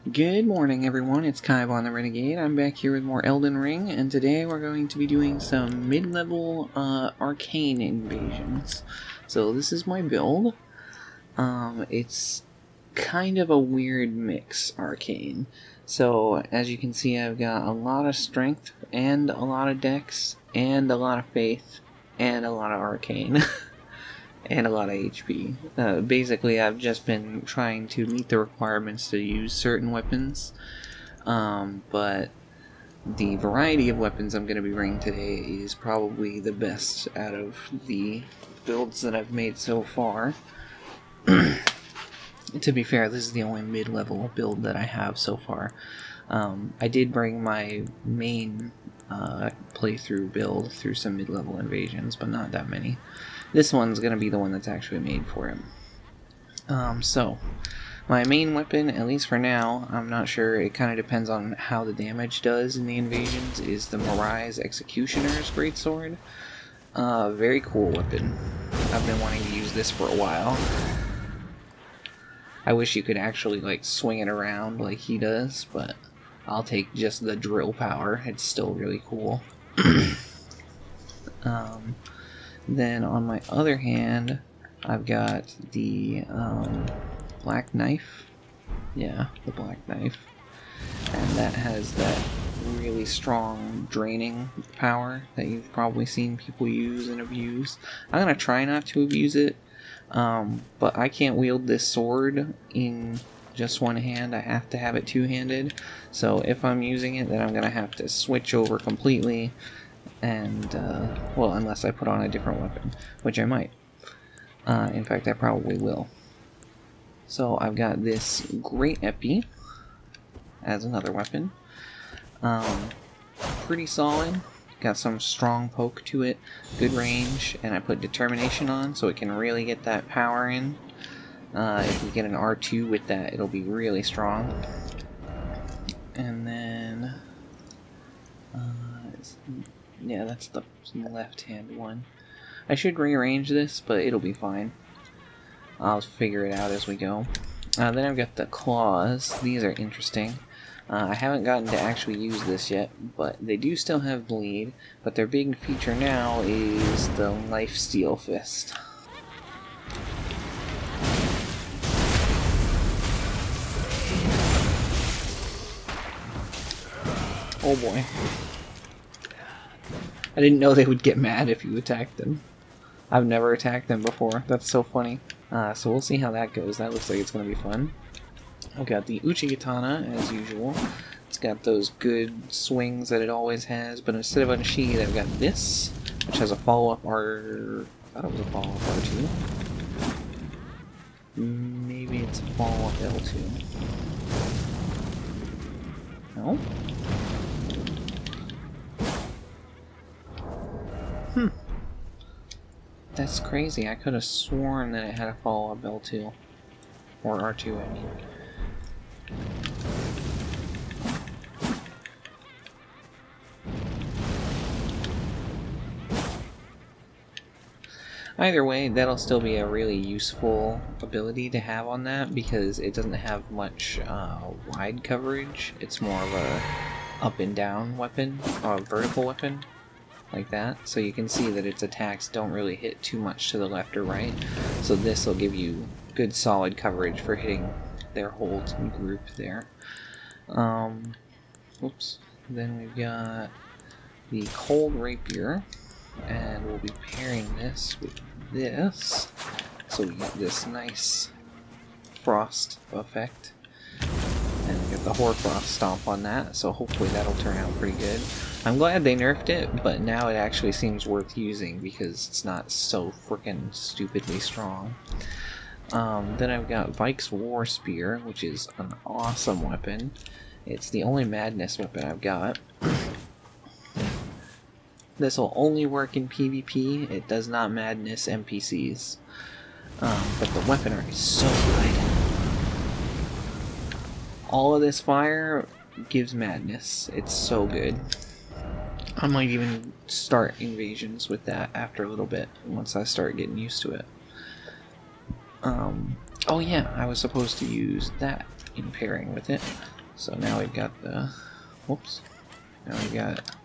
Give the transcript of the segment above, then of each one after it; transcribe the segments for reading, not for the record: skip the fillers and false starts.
Good morning, everyone. It's Kaibon the Renegade. I'm back here with more Elden Ring, and today we're going to be doing some mid-level arcane invasions. So this is my build. It's kind of a weird mix arcane. So as you can see, I've got a lot of strength and a lot of dex and a lot of faith and a lot of arcane. And a lot of HP. Basically, I've just been trying to meet the requirements to use certain weapons, but the variety of weapons I'm going to be bringing today is probably the best out of the builds that I've made so far. To be fair, this is the only mid-level build that I have so far. I did bring my main playthrough build through some mid-level invasions, but not that many. This one's going to be the one that's actually made for him. So, my main weapon, at least for now, I'm not sure, it kind of depends on how the damage does in the invasions, is the Mirai's Executioner's Greatsword. Very cool weapon. I've been wanting to use this for a while. I wish you could actually, like, swing it around like he does, but I'll take just the drill power. It's still really cool. Then on my other hand, I've got the black knife. Yeah, the black knife. And that has that really strong draining power that you've probably seen people use and abuse. I'm going to try not to abuse it, but I can't wield this sword in just one hand. I have to have it two-handed. So if I'm using it, then I'm going to have to switch over completely. And, well, unless I put on a different weapon, which I might. In fact, I probably will. So I've got this Great Epi as another weapon. Pretty solid. Got some strong poke to it, good range, and I put Determination on so it can really get that power in. If you get an R2 with that, it'll be really strong. And then... yeah, that's the left-hand one. I should rearrange this, but it'll be fine. I'll figure it out as we go. Then I've got the claws. These are interesting. I haven't gotten to actually use this yet, but they do still have bleed. But their big feature now is the lifesteal fist. Oh boy. I didn't know they would get mad if you attacked them. I've never attacked them before. That's so funny. So we'll see how that goes. That looks like it's going to be fun. I've got the Uchigatana, as usual. It's got those good swings that it always has, but instead of Unsheathed, I've got this, which has a follow-up R... I thought it was a follow-up R2. Maybe it's a follow-up L2. No? That's crazy. I could have sworn that it had a follow-up L2. Or R2, I mean. Either way, that'll still be a really useful ability to have on that, because it doesn't have much wide coverage. It's more of a up and down weapon, or a vertical weapon. Like that, so you can see that its attacks don't really hit too much to the left or right, so this will give you good solid coverage for hitting their whole group there. Oops. Then we've got the Cold Rapier, and we'll be pairing this with this, so we get this nice frost effect. And we get the Hoarfrost Stomp on that, so hopefully that'll turn out pretty good. I'm glad they nerfed it, but now it actually seems worth using because it's not so freaking stupidly strong. Then I've got Vike's War Spear, which is an awesome weapon. It's the only madness weapon I've got. This will only work in PvP. It does not madness NPCs. But the weaponry is so good. All of this fire gives madness. It's so good. I might even start invasions with that after a little bit, once I start getting used to it. Oh yeah, I was supposed to use that. in pairing with it. So now we've got the... Whoops. Now we've got...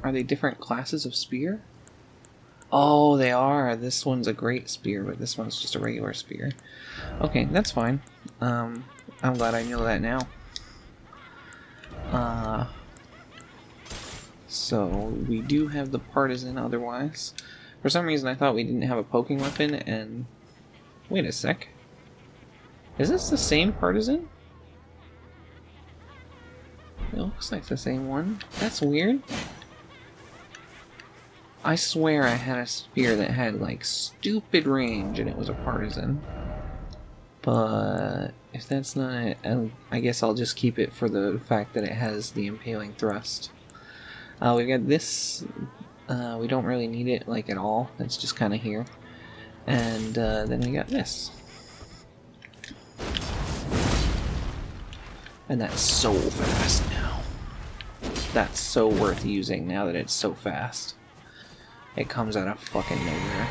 Are they different classes of spear? Oh, they are. This one's a great spear, but this one's just a regular spear. Okay, that's fine. I'm glad I know that now. So, we do have the partisan otherwise. For some reason I thought we didn't have a poking weapon, and... Wait a sec. Is this the same partisan? It looks like the same one. That's weird. I swear I had a spear that had, like, stupid range, and it was a partisan. But if that's not it, I guess I'll just keep it for the fact that it has the impaling thrust. We've got this. We don't really need it, like, at all. It's just kind of here. And then we got this. And that's so fast now. That's so worth using now that it's so fast. It comes out of fucking nowhere.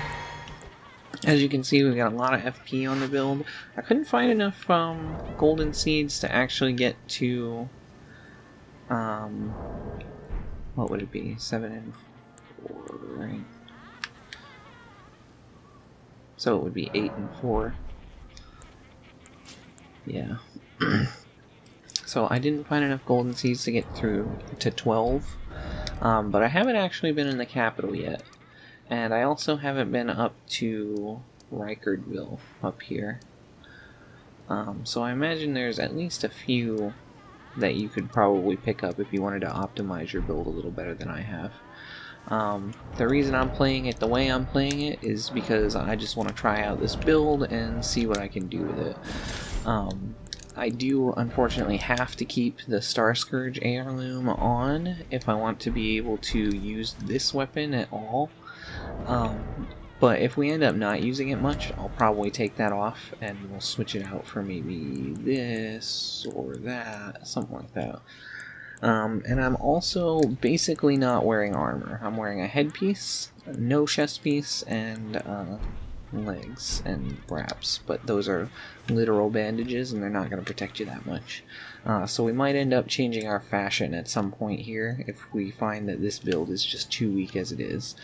As you can see, we've got a lot of FP on the build. I couldn't find enough golden seeds to actually get to... what would it be? 7 and 4, right? So it would be 8 and 4. Yeah. So I didn't find enough golden seeds to get through to 12. But I haven't actually been in the capital yet. And I also haven't been up to Reichardville up here. So I imagine there's at least a few that you could probably pick up if you wanted to optimize your build a little better than I have. The reason I'm playing it the way I'm playing it is because I just want to try out this build and see what I can do with it. I do unfortunately have to keep the Star Scourge heirloom on if I want to be able to use this weapon at all. But if we end up not using it much, I'll probably take that off and we'll switch it out for maybe this or that, something like that. And I'm also basically not wearing armor. I'm wearing a headpiece, no chest piece, and legs and wraps, but those are literal bandages and they're not going to protect you that much. So we might end up changing our fashion at some point here if we find that this build is just too weak as it is.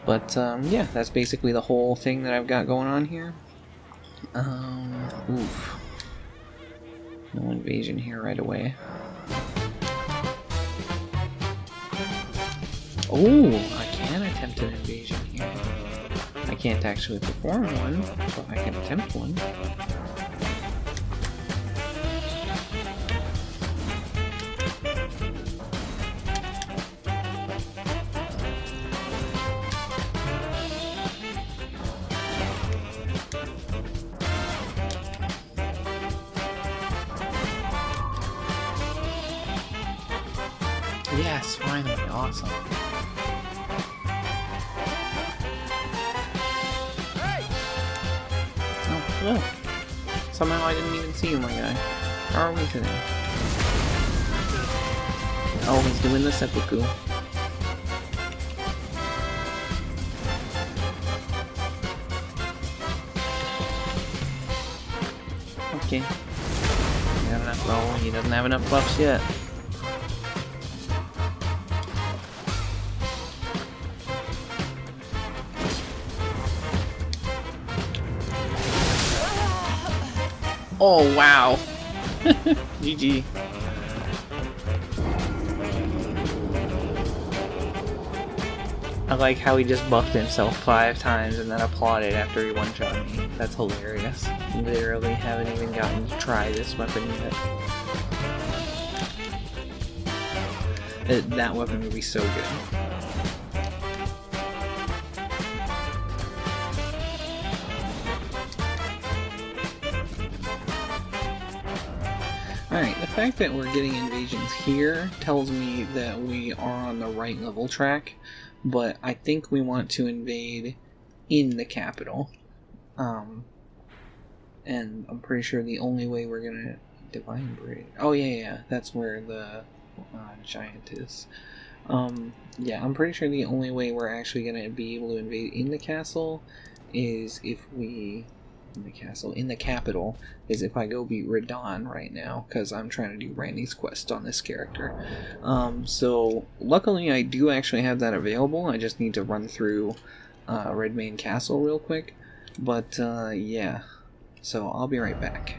But yeah, that's basically the whole thing that I've got going on here. Oof. No invasion here right away. Oh, I can attempt an invasion here. I can't actually perform one, but I can attempt one. Yes, finally, awesome. Oh, somehow I didn't even see you, my guy. How are we today? Oh, he's doing the seppuku. Okay. He got enough. Oh, he doesn't have enough buffs yet. Oh, wow. GG. I like how he just buffed himself 5 times and then applauded after he one-shot me. That's hilarious. Literally haven't even gotten to try this weapon yet. That weapon would be so good. Alright, the fact that we're getting invasions here tells me that we are on the right level track, but I think we want to invade in the capital. And I'm pretty sure the only way we're gonna... Divine Bridge. Oh yeah, that's where the giant is. Yeah, I'm pretty sure the only way we're actually gonna be able to invade in the castle is if we in the castle, in the capital, is if I go beat Radon right now, because I'm trying to do Randy's quest on this character. So luckily I do actually have that available. I just need to run through Redmane Castle real quick. But yeah, so I'll be right back.